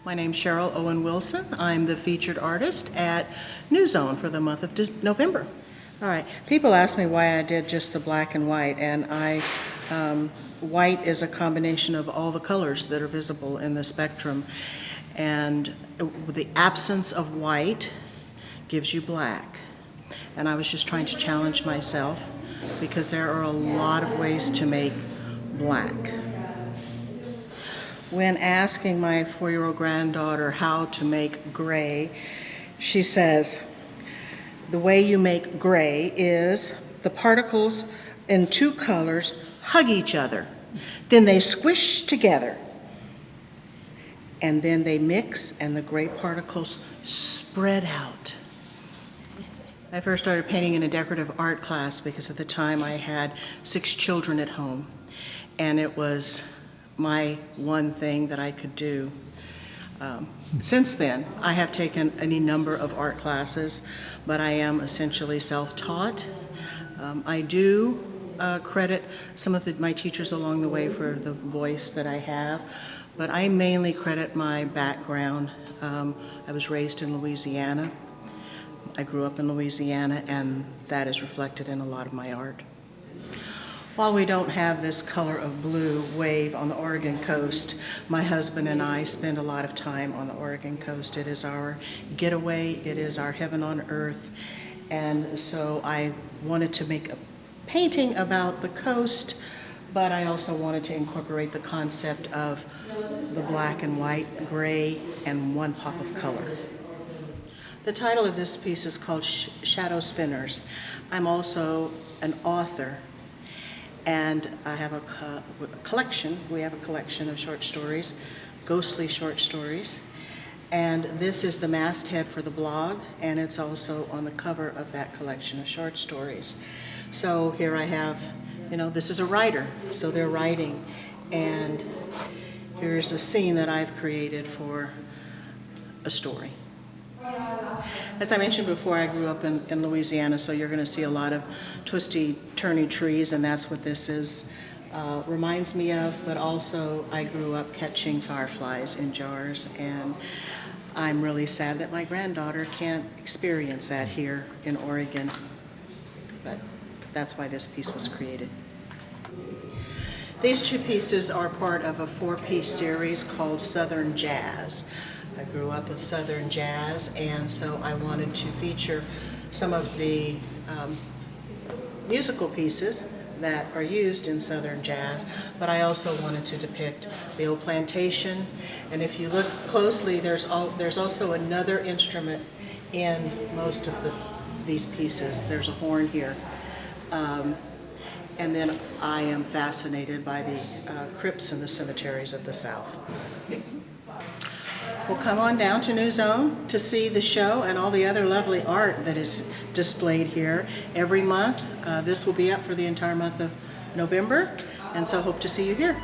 My name's Cheryl Owen-Wilson. I'm the featured artist at New Zone for the month of November. All right, people ask me why I did just the black and white, and white is a combination of all the colors that are visible in the spectrum, and the absence of white gives you black. And I was just trying to challenge myself because there are a lot of ways to make black. When asking my 4-year-old granddaughter how to make gray, she says, the way you make gray is the particles in two colors hug each other. Then they squish together. And then they mix and the gray particles spread out. I first started painting in a decorative art class because at the time I had 6 children at home. And it was my one thing that I could do. Since then, I have taken any number of art classes, but I am essentially self-taught. I do credit some of my teachers along the way for the voice that I have, but I mainly credit my background. I was raised in Louisiana. I grew up in Louisiana, and that is reflected in a lot of my art. While we don't have this color of blue wave on the Oregon coast, my husband and I spend a lot of time on the Oregon coast. It is our getaway, it is our heaven on earth, and so I wanted to make a painting about the coast, but I also wanted to incorporate the concept of the black and white, gray, and one pop of color. The title of this piece is called Shadow Spinners. I'm also an author. And I have a collection. We have a collection of short stories, ghostly short stories. And this is the masthead for the blog, and it's also on the cover of that collection of short stories. So here I have, this is a writer, so they're writing. And here's a scene that I've created for a story. As I mentioned before, I grew up in Louisiana, so you're going to see a lot of twisty, turny trees, and that's what this is. Reminds me of, but also I grew up catching fireflies in jars, and I'm really sad that my granddaughter can't experience that here in Oregon, but that's why this piece was created. These 2 pieces are part of a 4-piece series called Southern Jazz. I grew up with Southern jazz, and so I wanted to feature some of the musical pieces that are used in Southern jazz, but I also wanted to depict the old plantation. And if you look closely, there's also another instrument in most of these pieces. There's a horn here. And then I am fascinated by the crypts and the cemeteries of the South. Well, come on down to New Zone to see the show and all the other lovely art that is displayed here every month. This will be up for the entire month of November, and so hope to see you here.